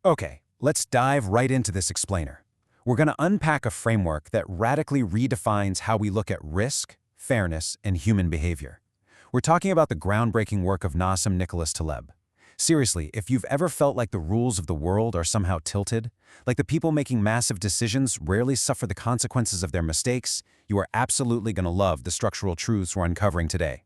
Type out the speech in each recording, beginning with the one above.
Okay, let's dive right into this explainer. We're going to unpack a framework that radically redefines how we look at risk, fairness, and human behavior. We're talking about the groundbreaking work of Nassim Nicholas Taleb. Seriously, if you've ever felt like the rules of the world are somehow tilted, like the people making massive decisions rarely suffer the consequences of their mistakes, you are absolutely going to love the structural truths we're uncovering today.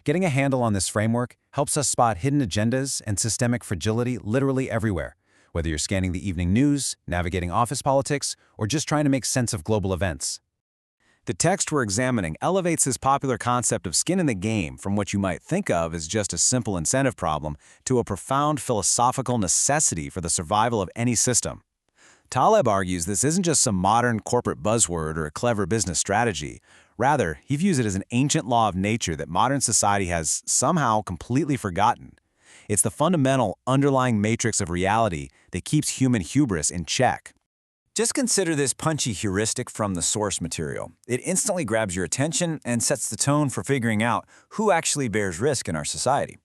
Getting a handle on this framework helps us spot hidden agendas and systemic fragility literally everywhere, whether you're scanning the evening news, navigating office politics, or just trying to make sense of global events. The text we're examining elevates this popular concept of skin in the game from what you might think of as just a simple incentive problem to a profound philosophical necessity for the survival of any system. Taleb argues this isn't just some modern corporate buzzword or a clever business strategy. Rather, he views it as an ancient law of nature that modern society has somehow completely forgotten. It's the fundamental underlying matrix of reality that keeps human hubris in check. Just consider this punchy heuristic from the source material. It instantly grabs your attention and sets the tone for figuring out who actually bears risk in our society.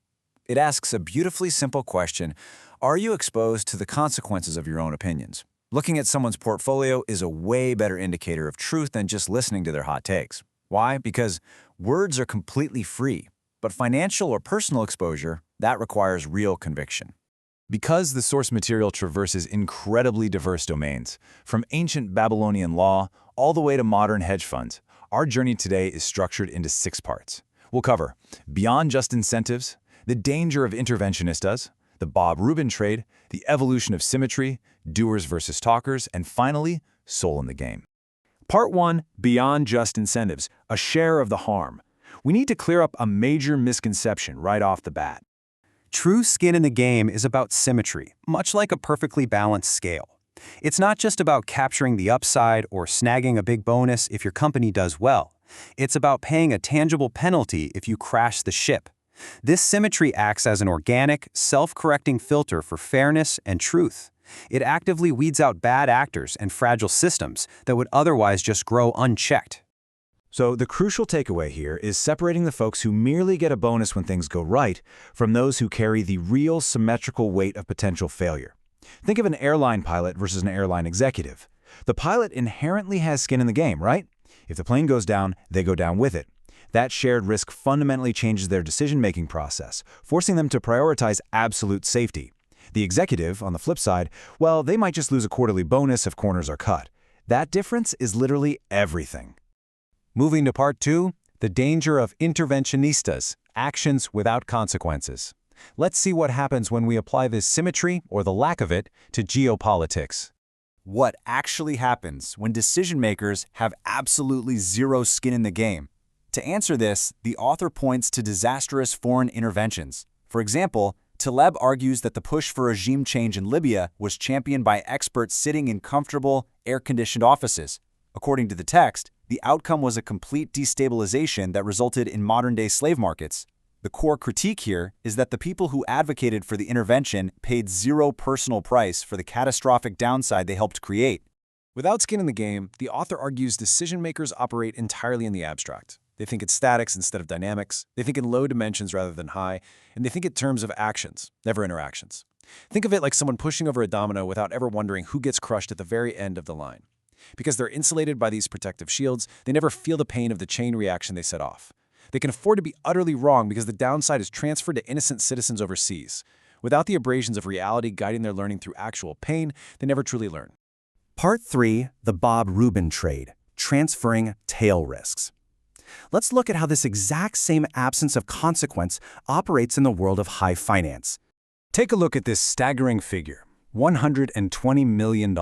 It asks a beautifully simple question: are you exposed to the consequences of your own opinions? Looking at someone's portfolio is a way better indicator of truth than just listening to their hot takes. Why? Because words are completely free, but financial or personal exposure, that requires real conviction. Because the source material traverses incredibly diverse domains, from ancient Babylonian law all the way to modern hedge funds, our journey today is structured into 6 parts. We'll cover beyond just incentives, the danger of interventionistas, the Bob Rubin Trade, the evolution of symmetry, doers versus talkers, and finally, soul in the game. Part 1, beyond just incentives, a share of the harm. We need to clear up a major misconception right off the bat. True skin in the game is about symmetry, much like a perfectly balanced scale. It's not just about capturing the upside or snagging a big bonus if your company does well. It's about paying a tangible penalty if you crash the ship. This symmetry acts as an organic, self-correcting filter for fairness and truth. It actively weeds out bad actors and fragile systems that would otherwise just grow unchecked. So the crucial takeaway here is separating the folks who merely get a bonus when things go right from those who carry the real symmetrical weight of potential failure. Think of an airline pilot versus an airline executive. The pilot inherently has skin in the game, right? If the plane goes down, they go down with it. That shared risk fundamentally changes their decision-making process, forcing them to prioritize absolute safety. The executive, on the flip side, well, they might just lose a quarterly bonus if corners are cut. That difference is literally everything. Moving to part 2, the danger of interventionistas, actions without consequences. Let's see what happens when we apply this symmetry, or the lack of it, to geopolitics. What actually happens when decision-makers have absolutely zero skin in the game? To answer this, the author points to disastrous foreign interventions. For example, Taleb argues that the push for regime change in Libya was championed by experts sitting in comfortable, air-conditioned offices. According to the text, the outcome was a complete destabilization that resulted in modern-day slave markets. The core critique here is that the people who advocated for the intervention paid zero personal price for the catastrophic downside they helped create. Without skin in the game, the author argues decision-makers operate entirely in the abstract. They think in statics instead of dynamics, they think in low dimensions rather than high, and they think in terms of actions, never interactions. Think of it like someone pushing over a domino without ever wondering who gets crushed at the very end of the line. Because they're insulated by these protective shields, they never feel the pain of the chain reaction they set off. They can afford to be utterly wrong because the downside is transferred to innocent citizens overseas. Without the abrasions of reality guiding their learning through actual pain, they never truly learn. Part 3, the Bob Rubin Trade, transferring tail risks. Let's look at how this exact same absence of consequence operates in the world of high finance. Take a look at this staggering figure, $120 million.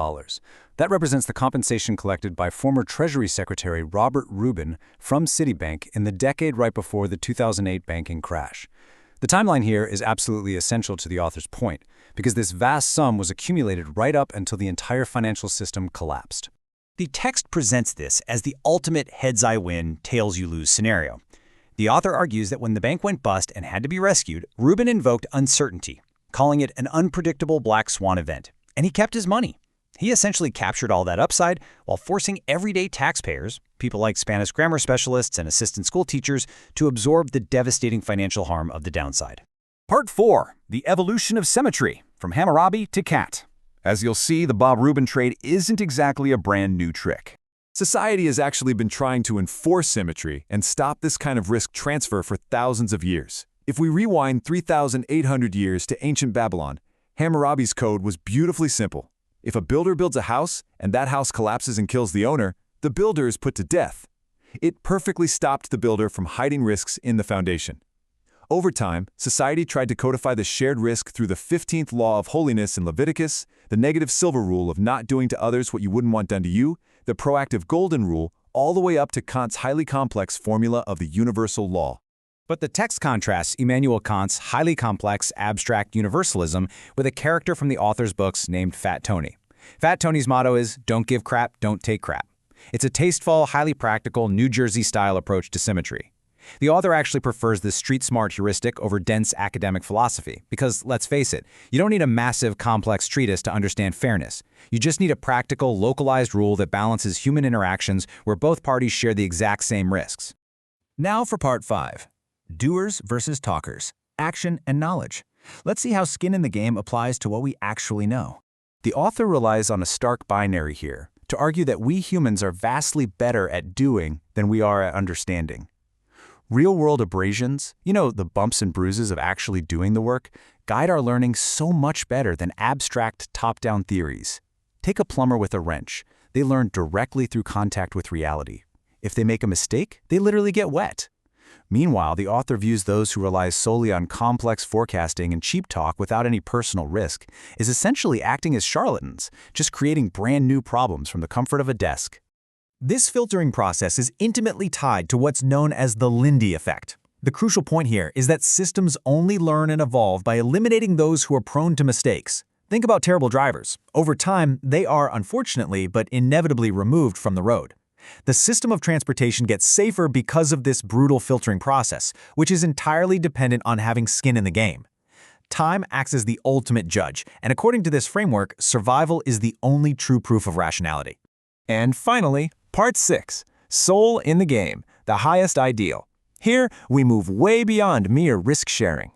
That represents the compensation collected by former Treasury Secretary Robert Rubin from Citibank in the decade right before the 2008 banking crash. The timeline here is absolutely essential to the author's point, because this vast sum was accumulated right up until the entire financial system collapsed. The text presents this as the ultimate heads I win, tails you lose scenario. The author argues that when the bank went bust and had to be rescued, Rubin invoked uncertainty, calling it an unpredictable Black Swan event, and he kept his money. He essentially captured all that upside while forcing everyday taxpayers, people like Spanish grammar specialists and assistant school teachers, to absorb the devastating financial harm of the downside. Part 4, the evolution of symmetry, from Hammurabi to Kant. As you'll see, the Bob Rubin Trade isn't exactly a brand new trick. Society has actually been trying to enforce symmetry and stop this kind of risk transfer for thousands of years. If we rewind 3,800 years to ancient Babylon, Hammurabi's code was beautifully simple. If a builder builds a house and that house collapses and kills the owner, the builder is put to death. It perfectly stopped the builder from hiding risks in the foundation. Over time, society tried to codify the shared risk through the 15th law of holiness in Leviticus, the negative silver rule of not doing to others what you wouldn't want done to you, the proactive golden rule, all the way up to Kant's highly complex formula of the universal law. But the text contrasts Immanuel Kant's highly complex, abstract universalism with a character from the author's books named Fat Tony. Fat Tony's motto is, "Don't give crap, don't take crap." It's a tasteful, highly practical, New Jersey-style approach to symmetry. The author actually prefers the street-smart heuristic over dense academic philosophy because, let's face it, you don't need a massive, complex treatise to understand fairness. You just need a practical, localized rule that balances human interactions where both parties share the exact same risks. Now for Part 5. Doers versus talkers. Action and knowledge. Let's see how skin in the game applies to what we actually know. The author relies on a stark binary here to argue that we humans are vastly better at doing than we are at understanding. Real-world abrasions, the bumps and bruises of actually doing the work, guide our learning so much better than abstract top-down theories. Take a plumber with a wrench. They learn directly through contact with reality. If they make a mistake, they literally get wet. Meanwhile, the author views those who rely solely on complex forecasting and cheap talk without any personal risk as essentially acting as charlatans, just creating brand new problems from the comfort of a desk. This filtering process is intimately tied to what's known as the Lindy Effect. The crucial point here is that systems only learn and evolve by eliminating those who are prone to mistakes. Think about terrible drivers. Over time, they are, unfortunately, but inevitably removed from the road. The system of transportation gets safer because of this brutal filtering process, which is entirely dependent on having skin in the game. Time acts as the ultimate judge, and according to this framework, survival is the only true proof of rationality. And finally, Part 6. Soul in the game, the highest ideal. Here, we move way beyond mere risk-sharing.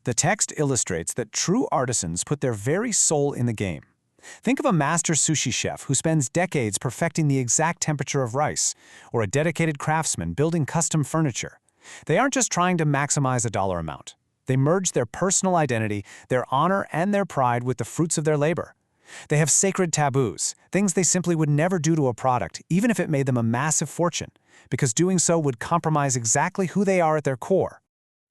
The text illustrates that true artisans put their very soul in the game. Think of a master sushi chef who spends decades perfecting the exact temperature of rice, or a dedicated craftsman building custom furniture. They aren't just trying to maximize a dollar amount. They merge their personal identity, their honor, and their pride with the fruits of their labor. They have sacred taboos, things they simply would never do to a product, even if it made them a massive fortune, because doing so would compromise exactly who they are at their core.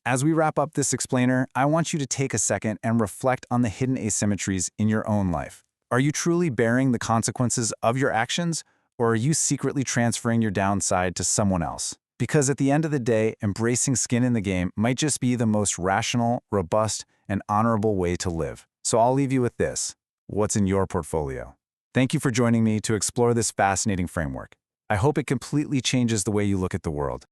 As we wrap up this explainer, I want you to take a second and reflect on the hidden asymmetries in your own life. Are you truly bearing the consequences of your actions, or are you secretly transferring your downside to someone else? Because at the end of the day, embracing skin in the game might just be the most rational, robust, and honorable way to live. So I'll leave you with this. What's in your portfolio? Thank you for joining me to explore this fascinating framework. I hope it completely changes the way you look at the world.